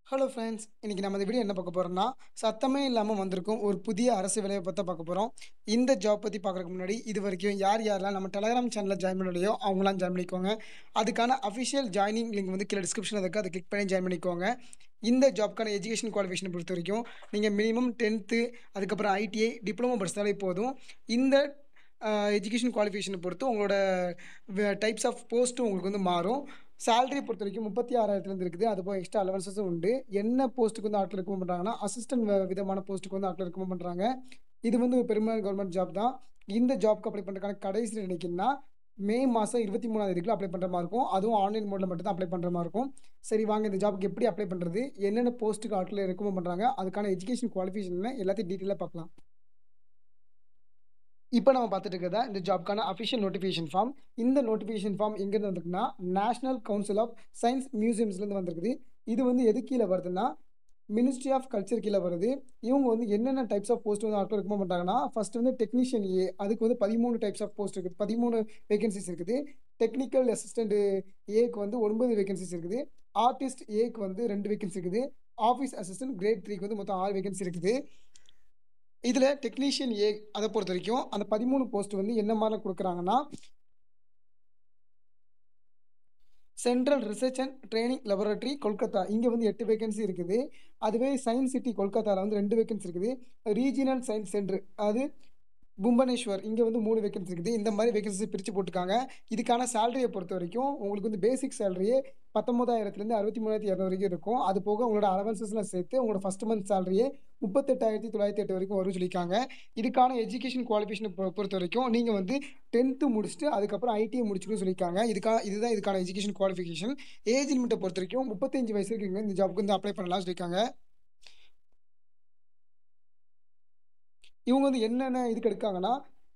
Hello friends. இன்னைக்கு நம்ம இந்த வீடியோ என்ன பார்க்க போறோம்னா, சத்தமே இல்லாம வந்திருக்கும் ஒரு புதிய அரசு வேலைய பத்தி தான் பார்க்க போறோம். இந்த ஜாப் பத்தி பார்க்கறதுக்கு முன்னாடி, இதுவரைக்கும் யாரெல்லாம் நம்ம டெலகிராம் சேனல்ல ஜாயின் பண்ணலையோ, அவங்கலாம் ஜாயின் பண்ணிக்கோங்க. அதுக்கான அஃபிஷியல் ஜாயினிங் லிங்க் வந்து கீழ டிஸ்கிரிப்ஷன்ல இருக்கு. அத கிளிக் பண்ணி ஜாயின் பண்ணிக்கோங்க. இந்த ஜாப்க்கான எஜுகேஷன் குவாலிஃபிகேஷன பொறுத்தவரைக்கும், நீங்க மினிமம் 10த் அதுக்கப்புறம் ஐடிஐ, டிப்ளமோ படிச்சிருந்தாலே போதும். இந்த அ எஜுகேஷன் குவாலிஃபிகேஷன பொறுத்து உங்களோட டைப்ஸ் ஆஃப் போஸ்ட்டும் உங்களுக்கு வந்து மாறும். சேலரிய பொறுத்தவரைக்கும் 36,000 இருக்குது. அதுபோக எக்ஸ்ட்ரா அலவன்ஸஸும் உண்டு. என்ன போஸ்ட்டுக்கு வந்து ஆட்கள் ரெக்கமெண்ட் பண்றாங்கன்னா, அசிஸ்டன்ட் விதமான போஸ்ட்டுக்கு வந்து ஆட்கள் ரெக்கமெண்ட் பண்றாங்க. இது வந்து பெர்மனன்ட் கவர்ன்மென்ட் ஜாப் தான். இந்த ஜாப்க்கு அப்ளை பண்றதுக்கான கடைசி டேட் என்னைக்குன்னா, மே மாசம் 23ஆம் தேதிக்குள்ள அப்ளை பண்ற மாரி இருக்கும். அதுவும் ஆன்லைன் மோட்ல மட்டும் தான் அப்ளை பண்ற மாரி இருக்கும். சரி வாங்க இந்த ஜாப்க்கு எப்படி அப்ளை பண்றது? என்னென்ன போஸ்ட்டுக்கு ஆட்கள ரெக்கமெண்ட் பண்றாங்க? அதுக்கான எஜுகேஷன் குவாலிஃபிகேஷன் என்ன? எல்லாத்தையும் டீட்டெயிலா பார்க்கலாம். இப்ப நம்ம பார்த்துட்டு இருக்கிறது தான் இந்த ஜாப்க்கான அஃபிஷியல் நோட்டிஃபிகேஷன் ஃபார்ம். இந்த நோட்டிஃபிகேஷன் ஃபார்ம் எங்கேருந்து வந்திருக்குன்னா, நேஷனல் கவுன்சில் ஆஃப் சயன்ஸ் மியூசியம்ஸ்லேருந்து வந்திருக்குது. இது வந்து எது கீழ வருதுன்னா, மினிஸ்ட்ரி ஆஃப் கல்ச்சர் கீழ வருது. இவங்க வந்து என்னென்ன டைப்ஸ் ஆஃப் போஸ்ட் வந்து ஆட்கள் ரெக்கமெண்ட் பண்றாங்கன்னா, ஃபர்ஸ்ட் வந்து டெக்னீஷியன் ஏ அதுக்கு வந்து 13 டைப்ஸ் ஆஃப் போஸ்ட் இருக்குது. 13 வேகன்சிஸ் இருக்குது. டெக்னிக்கல் அசிஸ்டன்ட் ஏக்கு வந்து 9 வேகன்சிஸ் இருக்குது. ஆர்டிஸ்ட் ஏக்கு வந்து 2 வேகன்சி இருக்குது. ஆஃபீஸ் அசிஸ்டன்ட் கிரேட் 3க்கு வந்து மொத்தம் 6 வேகன்சி இருக்குது. இதுல டெக்னீஷியன் ஏ அத பொறுத்தவரைக்கும், அந்த 13 போஸ்ட் வந்து என்ன மாரிலாம் குடுக்குறாங்கன்னா, central research and training laboratory Kolkata. இங்க வந்து 8 வேகன்சி இருக்குது. அதுவே சயன்ஸ் சிட்டி கொல்கத்தால வந்து 2 வேகன்சி இருக்குது. ரீஜினல் சயன்ஸ் சென்டர் அது புவனேஸ்வர் இங்க வந்து 3 வேகன்சி இருக்குது. இந்த மாரி வேகன்சி பிரிச்சு போட்டுருக்காங்க. இதுக்கான சேலரிய பொறுத்தவரைக்கும், உங்களுக்கு வந்து பேசிக் சேலரியே 19,000லேருந்து 63,200 வரைக்கும் இருக்கும். அது போக உங்களோட அலவன்ஸஸ்லாம் சேர்த்து உங்களோட ஃபர்ஸ்ட் மந்த் சேலரியே 38,908 வரைக்கும் வரும்னு சொல்லியிருக்காங்க. இதுக்கான எஜுகேஷன் குவாலிஃபிகேஷன பொறுத்தவரைக்கும், நீங்க வந்து 10த் முடிச்சுட்டு அதுக்கப்புறம் ஐடிஐ முடிச்சுக்கணும்னு சொல்லியிருக்காங்க. இதுதான் இதுக்கான எஜுகேஷன் குவாலிஃபிகேஷன். ஏஜ் லிமிட்ட பொறுத்தவரைக்கும் 35 வயசு வரைக்கும் நீங்க இந்த ஜாப்க்கு வந்து அப்ளை பண்ணலாம்னு சொல்லியிருக்காங்க. இவங்க வந்து என்னென்ன இதுக்கு எடுக்காங்கன்னா,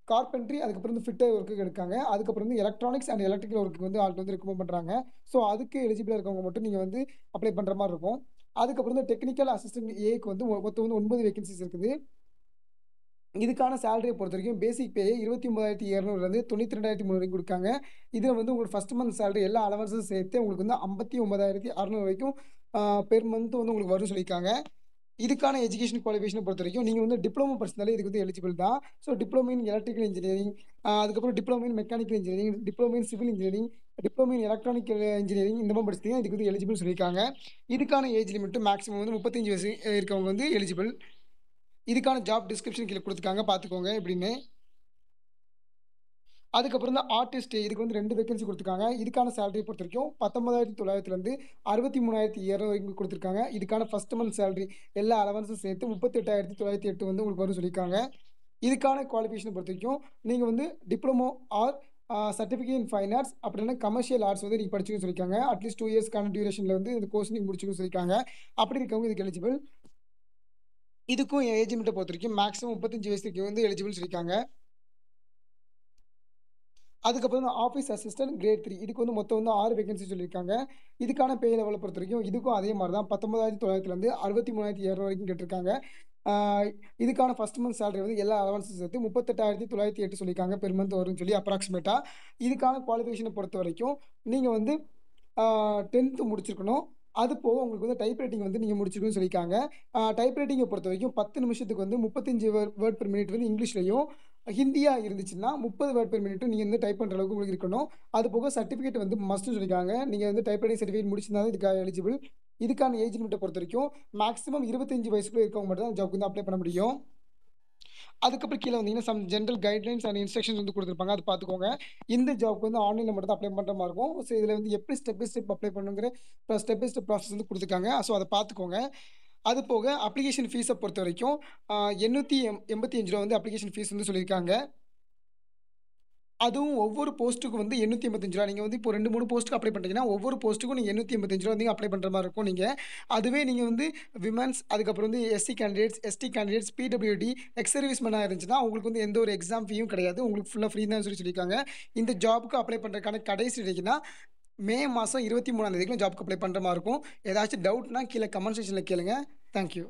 கார்பென்ட்ரி அதுக்கப்புறம் வந்து ஃபிட்டர் ஒர்க்குக்கு எடுக்காங்க. அதுக்கப்புறம் வந்து எலக்ட்ரானிக்ஸ் அண்ட் எலக்ட்ரிக்கல் ஒர்க்குக்கு வந்து ஆட்கள் வந்து ரெக்கமெண்ட் பண்றாங்க. ஸோ, அதுக்கு எலிஜிபிளா இருக்கவங்க மட்டும் நீங்க வந்து அப்ளை பண்ற மாரி இருக்கும். அதுக்கப்புறம் வந்து டெக்னிக்கல் அசிஸ்டன்ட் ஏக்கு வந்து மொத்தம் வந்து 9 வேகன்சிஸ் இருக்குது. இதுக்கான சேலரிய பொறுத்தவரைக்கும் பேசிக் பே 29,200லேருந்து 92,300 வரைக்கும் குடுக்காங்க. இதுல வந்து உங்களோட ஃபர்ஸ்ட் மந்த் சேலரி எல்லா அலவன்ஸும் சேர்த்து உங்களுக்கு வந்து 59,600 வரைக்கும் பெர் மந்த் வந்து உங்களுக்கு வரும்னு சொல்லியிருக்காங்க. இதுக்கான எஜுகேஷன் குவாலிஃபிகேஷன பொறுத்தவரைக்கும், நீங்க வந்து டிப்ளமோ படிச்சிருந்தாலே இதுக்கு வந்து எலிஜிபிள் தான். So diploma in electrical engineering, அதுக்கப்புறம் diploma in mechanical engineering, diploma in civil engineering, diploma in electronical engineering இந்த மாரி படிச்சிருந்தீங்கன்னா, இதுக்கு வந்து எலிஜிபிள்னு சொல்லியிருக்காங்க. இதுக்கான ஏஜ் லிமிட் மேக்ஸிமம் வந்து 35 வயசு இருக்கவங்க வந்து எலிஜிபிள். இதுக்கான ஜாப் டிஸ்கிரிப்ஷன் கீழ குடுத்துருக்காங்க பார்த்துக்கோங்க எப்படின்னு. அதுக்கப்புறம் தான் ஆர்டிஸ்ட் இதுக்கு வந்து 2 வேக்கன்சி குடுத்துருக்காங்க. இதுக்கான சேலரிய பொறுத்தவரைக்கும் 19,900லேருந்து 63,200 வரைக்கும் குடுத்துருக்காங்க. இதுக்கான ஃபர்ஸ்ட் மந்த் சேலரி எல்லா அலவன்ஸும் சேர்த்து 38,908 வந்து உங்களுக்கு வரும்னு சொல்லியிருக்காங்க. இதுக்கான குவாலிஃபிகேஷன பொறுத்தவரைக்கும், நீங்க வந்து diploma R certificate in fine arts அப்படி இல்லன்னா கமர்ஷியல் ஆர்ட்ஸ் வந்து நீங்க படிச்சுக்கணும்னு சொல்லியிருக்காங்க. அட்லீஸ்ட் 2 இயர்ஸ்க்கான டியூரேஷன்ல வந்து இந்த கோர்ஸ் நீங்க முடிச்சுக்கணும்னு சொல்லியிருக்காங்க. அப்படி இருக்கவங்க இதுக்கு எலிஜிபிள். இதுக்கும் ஏஜ் லிமிட்ட பொறுத்தவரைக்கும் மேக்ஸிமம் 35 வயசுக்கு வந்து எலிஜிபிள்னு சொல்லியிருக்காங்க. அதுக்கப்புறம் தான் ஆஃபீஸ் அசிஸ்டன்ட் கிரேட் 3 இதுக்கு வந்து மொத்தம் வந்து 6 வேகன்சி சொல்லியிருக்காங்க. இதுக்கான பே லெவல பொறுத்தவரைக்கும் இதுக்கும் அதே மாரி தான் 19,900லேருந்து 63,200 வரைக்கும் கேட்டிருக்காங்க. ஆ இதுக்கான ஃபர்ஸ்ட் மந்த் சேலரி வந்து எல்லா அலவன்ஸும் சேர்த்து 38,908 சொல்லியிருக்காங்க. பெர் மந்த் வரும்னு சொல்லி அப்ராக்ஸிமேட்டா. இதுக்கான குவாலிஃபிகேஷன பொறுத்தவரைக்கும், நீங்க வந்து ஆ 10த் முடிச்சிருக்கணும். அது போக உங்களுக்கு வந்து டைப் ரைட்டிங் வந்து நீங்க முடிச்சிருக்கணும்னு சொல்லியிருக்காங்க. டைப் ரைட்டிங்க பொறுத்தவரைக்கும் 10 நிமிஷத்துக்கு வந்து 35 வேர்ட் பெர் மினிட் வந்து இங்கிலீஷ்லயும், ஹிந்தியா இருந்துச்சுன்னா 30 வேர்ட் பெர் மினிட்டும் நீங்க வந்து டைப் பண்ற அளவுக்கு உங்களுக்கு இருக்கணும். அது போக சர்டிஃபிகேட் வந்து மஸ்ட்ன்னு சொல்லியிருக்காங்க. நீங்க வந்து டைப் ரைட்டிங் சர்டிஃபிகேட் முடிச்சிருந்தா தான் இதுக்கு எலிஜிபிள். இதுக்கான ஏஜ் லிமிட்ட பொறுத்தவரைக்கும் மேக்ஸிமம் 25 வயசுக்குள்ள இருக்கவங்க மட்டும் தான் இந்த ஜாப்க்கு வந்து அப்ளை பண்ண முடியும். அதுக்கப்புறம் கீழ வந்தீங்கன்னா, some general guidelines and instructions வந்து குடுத்துருப்பாங்க. அது பார்த்துக்கோங்க. இந்த ஜாப்க்கு வந்து ஆன்லைன்ல மட்டும் தான் அப்ளை பண்ற மாரி இருக்கும். ஸோ இதுல வந்து எப்படி ஸ்டெப் பை ஸ்டெப் அப்ளை பண்ணணுங்கிற ஸ்டெப் பை ஸ்டெப் ப்ராசஸ் வந்து குடுத்துருக்காங்க. ஸோ அத பார்த்துக்கோங்க. அது போக அப்ளிகேஷன் ஃபீஸ பொறுத்தவரைக்கும் ரூ. 885 வந்து அப்ளிகேஷன் ஃபீஸ் வந்து சொல்லியிருக்காங்க. அதுவும் ஒவ்வொரு போஸ்ட்டுக்கும் வந்து ரூ. 885 நீங்க வந்து இப்போ 2, 3 போஸ்ட்டுக்கு அப்ளை பண்றீங்கன்னா, ஒவ்வொரு போஸ்ட்டுக்கும் நீங்க ரூ. 885 வந்து அப்ளை பண்ற மாரி இருக்கும் நீங்க. அதுவே நீங்க வந்து விமென்ஸ் அதுக்கப்புறம் வந்து SC candidates, ST candidates, PWD, ex service மேனா இருந்துச்சுன்னா, உங்களுக்கு வந்து எந்த ஒரு எக்ஸாம் ஃபீயும் கிடையாது. உங்களுக்கு ஃபுல்லா ஃப்ரீ தான் சொல்லியிருக்காங்க. இந்த ஜாப்க்கு அப்ளை பண்றதுக்கான கடைசி டேட்னா, மே மாசம் 23ஆம் தேதிக்குள்ள ஜாப்க்கு அப்ளை பண்ற மாரி இருக்கும். ஏதாச்சும் டவுட்னா கீழ கமெண்ட் செக்ஷன்ல கேளுங்க. Thank you.